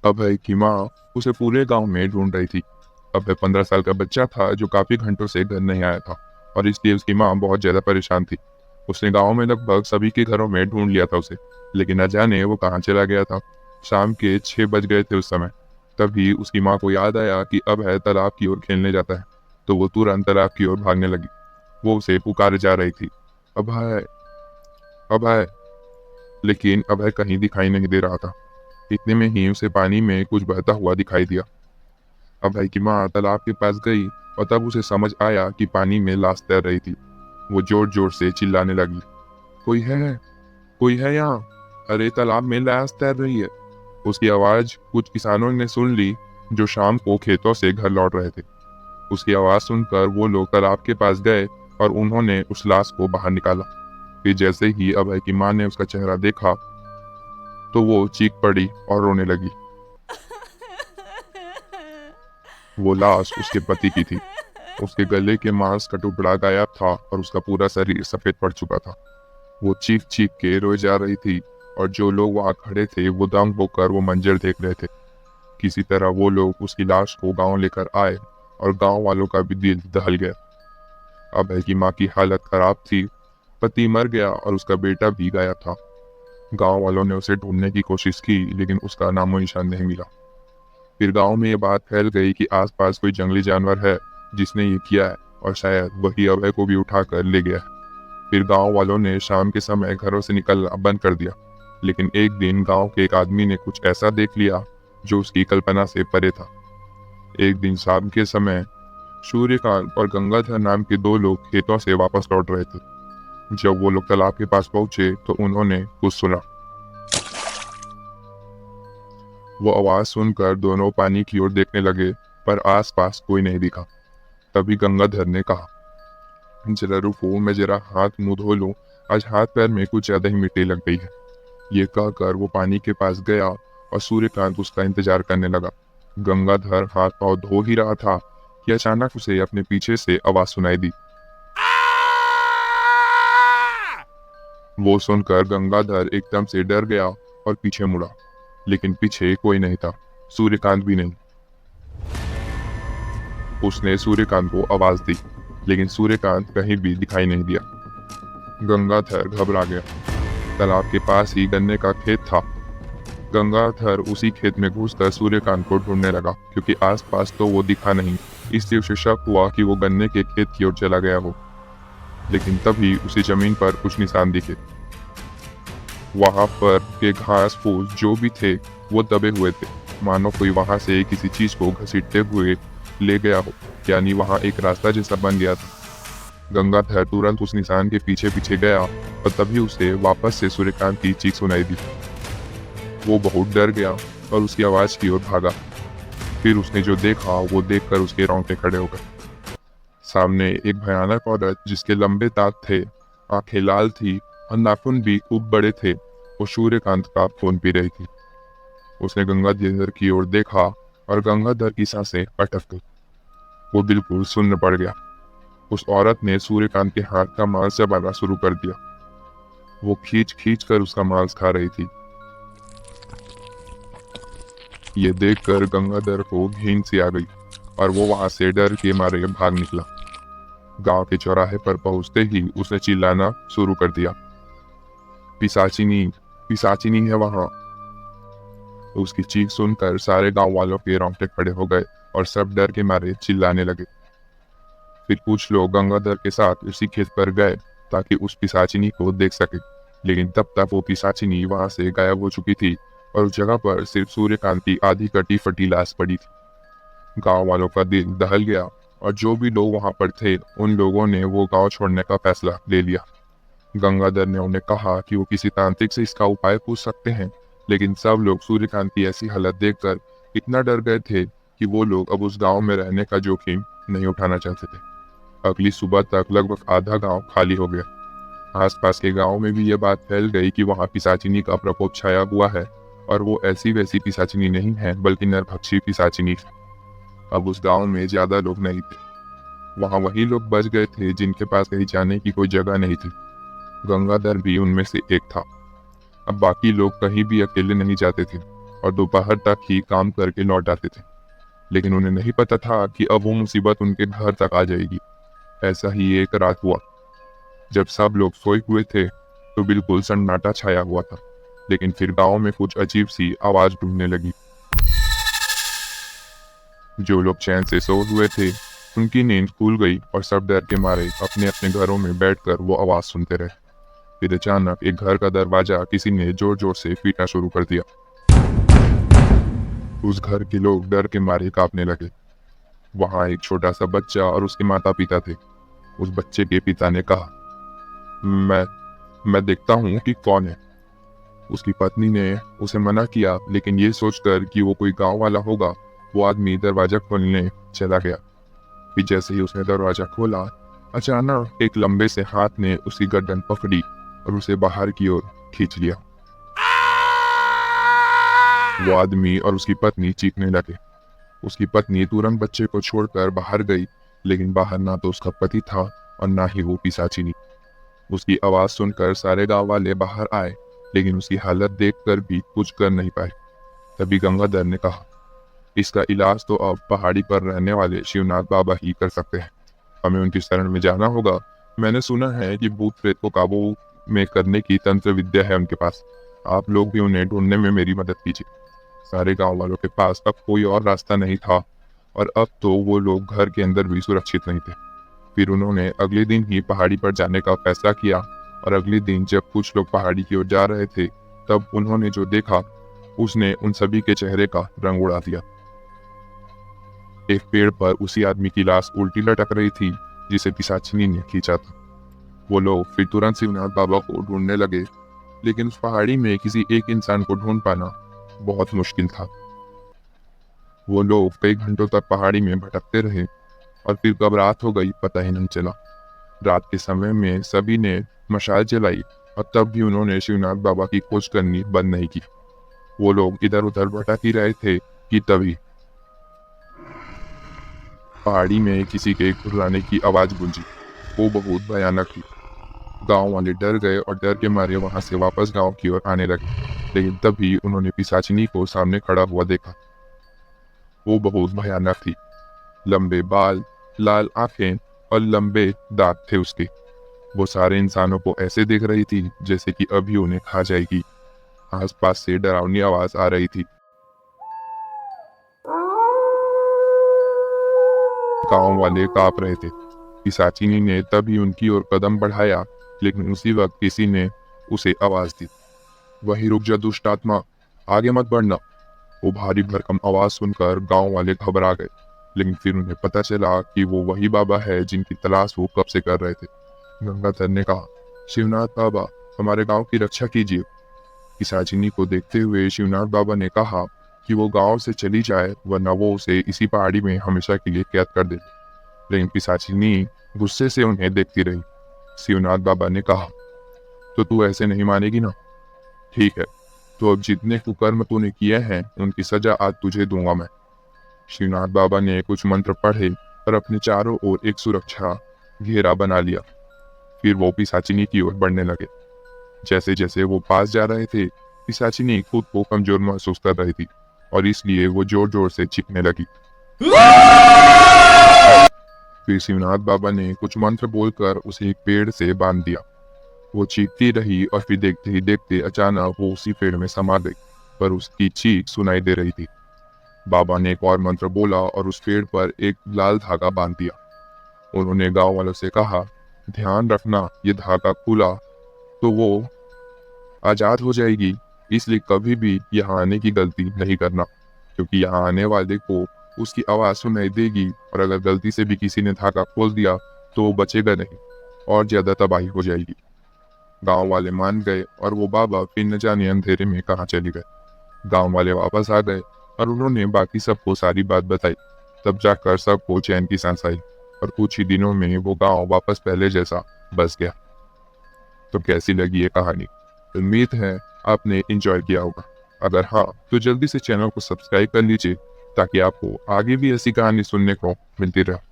अभय की माँ उसे पूरे गांव में ढूंढ रही थी। अभय 15 साल का बच्चा था जो काफी घंटों से घर नहीं आया था और इसलिए उसकी माँ बहुत ज्यादा परेशान थी। उसने गांव में लगभग सभी के घरों में ढूंढ लिया था उसे, लेकिन न जाने वो कहाँ चला गया था। शाम के 6 बज गए थे उस समय। तभी उसकी माँ को याद आया कि अभय तालाब की ओर खेलने जाता है, तो वो तुरंत तालाब की ओर भागने लगी। वो उसे पुकारे जा रही थी, अभय, अभय, लेकिन अभय कहीं दिखाई नहीं दे रहा था। इतने में ही उसे पानी में कुछ बहता हुआ दिखाई दिया। अभय की माँ तालाब के पास गई और तब उसे समझ आया कि पानी में लाश तैर रही थी। वो जोर जोर से चिल्लाने लगी, कोई है, कोई है यहाँ, अरे तालाब में लाश तैर रही है। उसकी आवाज कुछ किसानों ने सुन ली जो शाम को खेतों से घर लौट रहे थे। उसकी आवाज सुनकर वो लोग तालाब के पास गए और उन्होंने उस लाश को बाहर निकाला। फिर जैसे ही अभय की माँ ने उसका चेहरा देखा तो वो चीख पड़ी और रोने लगी। वो लाश उसके पति की थी। उसके गले के मांस का टुकड़ा गायब था और उसका पूरा शरीर सफेद पड़ चुका था। वो चीख चीख के रोए जा रही थी और जो लोग वहां खड़े थे वो दंग होकर वो मंजर देख रहे थे। किसी तरह वो लोग उसकी लाश को गांव लेकर आए और गांव वालों का भी दिल दहल गया। अभय की माँ की हालत खराब थी। पति मर गया और उसका बेटा भी गायब था। गांव वालों ने उसे ढूंढने की कोशिश की लेकिन उसका नामो निशान नहीं मिला। फिर गांव में ये बात फैल गई कि आसपास कोई जंगली जानवर है जिसने ये किया है और शायद वही अभय को भी उठाकर ले गया है। फिर गांव वालों ने शाम के समय घरों से निकलना बंद कर दिया। लेकिन एक दिन गांव के एक आदमी ने कुछ ऐसा देख लिया जो उसकी कल्पना से परे था। एक दिन शाम के समय सूर्यकांत और गंगाधर नाम के दो लोग खेतों से वापस लौट रहे थे। जब वो लोग तालाब के पास पहुंचे तो उन्होंने कुछ सुना। वो आवाज सुनकर दोनों पानी की ओर देखने लगे पर आसपास कोई नहीं दिखा। तभी गंगाधर ने कहा, जरा रुको, मैं जरा हाथ मुंह धो लूं, आज हाथ पैर में कुछ ज्यादा ही मिट्टी लग गई है। ये कहकर वो पानी के पास गया और सूर्यकांत उसका इंतजार करने लगा। गंगाधर हाथ पांव धो ही रहा था कि अचानक उसे अपने पीछे से आवाज सुनाई दी। वो सुनकर गंगाधर एकदम से डर गया और पीछे मुड़ा, लेकिन पीछे कोई नहीं था, सूर्यकांत भी नहीं। उसने सूर्यकांत को आवाज दी लेकिन सूर्यकांत कहीं भी दिखाई नहीं दिया। गंगाधर घबरा गया। तालाब के पास ही गन्ने का खेत था। गंगाधर उसी खेत में घुसकर सूर्यकांत को ढूंढने लगा क्योंकि आसपास तो वो दिखा नहीं, इसलिए उसे शक हुआ कि वो गन्ने के खेत की ओर चला गया हो। लेकिन तभी उसे जमीन पर कुछ निशान दिखे। वहां पर के घास फूस जो भी थे वो दबे हुए थे, मानो कोई वहां से किसी चीज को घसीटते हुए ले गया हो, यानी वहां एक रास्ता जैसा बन गया था। गंगाधर तुरंत उस निशान के पीछे पीछे गया और तभी उसे वापस से सूर्यकांत की चीख सुनाई दी। वो बहुत डर गया और उसकी आवाज की ओर भागा। फिर उसने जो देखा वो देखकर उसके रोंगटे खड़े हो गए। सामने एक भयानक औरत जिसके लंबे दांत थे, आंखें लाल थी और नाखून भी खूब बड़े थे, वो सूर्यकांत का खून पी रही थी। उसने गंगाधर की ओर देखा और गंगाधर की सांसें अटक गई। वो बिल्कुल सुन्न पड़ गया। उस औरत ने सूर्यकांत के हाथ का मांस चबाना शुरू कर दिया। वो खींच खींच कर उसका मांस खा रही थी। ये देखकर गंगाधर को घिन सी आ गई और वो वहां से डर के मारे भाग निकला। गांव के चौराहे पर पहुंचते ही उसने चिल्लाना शुरू कर दिया, पिशाचिनी, पिशाचिनी है वहां। उसकी चीख सुनकर सारे गांव वालों के रोंगटे खड़े हो गए और सब डर के मारे चिल्लाने लगे। फिर कुछ लोग गंगाधर के साथ उसी खेत पर गए ताकि उस पिशाचिनी को देख सके, लेकिन तब तक वो पिशाचिनी वहां से गायब हो चुकी थी और उस जगह पर सिर्फ सूर्यकांत की आधी कटी फटी लाश पड़ी थी। गांव वालों का दिल दहल गया और जो भी लोग वहां पर थे उन लोगों ने वो गांव छोड़ने का फैसला ले लिया। गंगाधर ने उन्हें कहा कि वो किसी तांत्रिक से इसका उपाय पूछ सकते हैं, लेकिन सब लोग सूर्यकांत की ऐसी हालत देखकर इतना डर गए थे कि वो लोग अब उस गांव में रहने का जोखिम नहीं उठाना चाहते थे। अगली सुबह तक लगभग आधा गांव खाली हो गया। आसपास के गांव में भी ये बात फैल गई कि वहां पिशाचिनी का प्रकोप छाया हुआ है और वो ऐसी वैसी पिशाचिनी नहीं है बल्कि नरभक्षी पिशाचिनी है। अब उस गांव में ज्यादा लोग नहीं थे। वहां वही लोग बच गए थे जिनके पास कहीं जाने की कोई जगह नहीं थी। गंगाधर भी उनमें से एक था। अब बाकी लोग कहीं भी अकेले नहीं जाते थे और दोपहर तक ही काम करके लौट आते थे। लेकिन उन्हें नहीं पता था कि अब वो मुसीबत उनके घर तक आ जाएगी। ऐसा ही एक रात हुआ। जब सब लोग सोए हुए थे तो बिल्कुल सन्नाटा छाया हुआ था, लेकिन फिर गांव में कुछ अजीब सी आवाज गूंजने लगी। जो लोग चैन से सोए हुए थे उनकी नींद खुल गई और सब डर के मारे अपने अपने घरों में बैठकर वो आवाज सुनते रहे। फिर अचानक एक घर का दरवाजा किसी ने जोर जोर से पीटना शुरू कर दिया। उस घर के लोग डर के मारे कांपने लगे। वहां एक छोटा सा बच्चा और उसके माता पिता थे। उस बच्चे के पिता ने कहा, मैं देखता हूँ कि कौन है। उसकी पत्नी ने उसे मना किया, लेकिन ये सोचकर कि वो कोई गांव वाला होगा, वो आदमी दरवाजा खोलने चला गया। फिर जैसे ही उसने दरवाजा खोला, अचानक एक लंबे से हाथ ने उसकी गर्दन पकड़ी और उसे बाहर की ओर खींच लिया। वो आदमी और उसकी पत्नी चीखने लगे। उसकी पत्नी तुरंत बच्चे को छोड़कर बाहर गई, लेकिन बाहर ना तो उसका पति था और ना ही वो पिशाचिनी। उसकी आवाज सुनकर सारे गांव वाले बाहर आए, लेकिन उसकी हालत देखकर भी कुछ कर नहीं पाए। तभी गंगाधर ने कहा, इसका इलाज तो अब पहाड़ी पर रहने वाले शिवनाथ बाबा ही कर सकते हैं। हमें उनकी शरण में जाना होगा। मैंने सुना है कि भूत प्रेत को काबू में करने की तंत्र विद्या है उनके पास। आप लोग भी उन्हें ढूंढने में मेरी मदद कीजिए। सारे गांव वालों के पास अब कोई और रास्ता नहीं था और अब तो वो लोग घर के अंदर भी सुरक्षित नहीं थे। फिर उन्होंने अगले दिन ही पहाड़ी पर जाने का फैसला किया और अगले दिन जब कुछ लोग पहाड़ी की ओर जा रहे थे, तब उन्होंने जो देखा उसने उन सभी के चेहरे का रंग उड़ा दिया। एक पेड़ पर उसी आदमी की लाश उल्टी लटक रही थी जिसे पिशाचिनी ने खींचा था। वो लोग फिर तुरंत शिवनाथ बाबा को ढूंढने लगे, लेकिन उस पहाड़ी में किसी एक इंसान को ढूंढ पाना बहुत मुश्किल था। वो लोग कई घंटों तक पहाड़ी में भटकते रहे और फिर कब रात हो गई पता ही नहीं चला। रात के समय में सभी ने मशाल जलाई और तब भी उन्होंने शिवनाथ बाबा की खोज करनी बंद नहीं की। वो लोग इधर उधर भटक ही रहे थे कि तभी पहाड़ी में किसी के घुर्राने की आवाज गूंजी। वो बहुत भयानक थी। गांव वाले डर गए और डर के मारे वहां से वापस गांव की ओर आने लगे, लेकिन तभी उन्होंने पिशाचिनी को सामने खड़ा हुआ देखा। वो बहुत भयानक थी। लंबे बाल, लाल आंखें और लंबे दांत थे उसके। वो सारे इंसानों को ऐसे देख रही थी जैसे कि अभी उन्हें खा जाएगी। आसपास से डरावनी आवाज आ रही थी। गांव वाले कांप रहे थे। पिशाचिनी ने तभी उनकी ओर कदम बढ़ाया, लेकिन उसी वक्त किसी ने उसे आवाज दी, वहीं रुक जा दुष्ट आत्मा, आगे मत बढ़ना। वो भारी भरकम आवाज सुनकर गांव वाले घबरा गए, लेकिन फिर उन्हें पता चला कि वो वही बाबा है जिनकी तलाश वो कब से कर रहे थे। गंगाधर ने कहा, शिवनाथ बाबा, हमारे गांव की रक्षा कीजिए। पिशाचिनी को देखते हुए शिवनाथ बाबा ने कहा कि वो गांव से चली जाए, वरना वो उसे इसी पहाड़ी में हमेशा के लिए कैद कर दे। लेकिन पिशाचिनी गुस्से से उन्हें देखती रही। शिवनाथ बाबा ने कहा, तो तू ऐसे नहीं मानेगी ना? ठीक है, तो अब जितने कुकर्म तूने किए हैं उनकी सजा आज तुझे दूंगा मैं। शिवनाथ बाबा ने कुछ मंत्र पढ़े और अपने चारों ओर एक सुरक्षा घेरा बना लिया। फिर वो पिशाचिनी की ओर बढ़ने लगे। जैसे जैसे वो पास जा रहे थे, पिशाचिनी खुद को कमजोर महसूस कर रही थी और इसलिए वो जोर जोर से चीखने लगी। फिर शिवनाथ बाबा ने कुछ मंत्र बोलकर उसे एक पेड़ से बांध दिया। वो चीखती रही और फिर देखते ही देखते अचानक वो उसी पेड़ में समा गई, पर उसकी चीख सुनाई दे रही थी। बाबा ने एक और मंत्र बोला और उस पेड़ पर एक लाल धागा बांध दिया। उन्होंने गांव वालों से कहा, ध्यान रखना, ये धागा खुला तो वो आजाद हो जाएगी, इसलिए कभी भी यहाँ आने की गलती नहीं करना, क्योंकि यहाँ आने वाले को उसकी आवाज सुनाई देगी और अगर गलती से भी किसी ने धागा खोल दिया तो वो बचेगा नहीं और ज्यादा तबाही हो जाएगी। गांव वाले मान गए और वो बाबा फिर न जाने अंधेरे में कहाँ चले गए। गांव वाले वापस आ गए और उन्होंने बाकी सबको सारी बात बताई। तब जाकर सबको चैन की सांस आई और कुछ ही दिनों में वो गांव वापस पहले जैसा बस गया। तो कैसी लगी ये कहानी? उम्मीद है आपने एंजॉय किया होगा। अगर हाँ, तो जल्दी से चैनल को सब्सक्राइब कर लीजिए ताकि आपको आगे भी ऐसी कहानी सुनने को मिलती रहे।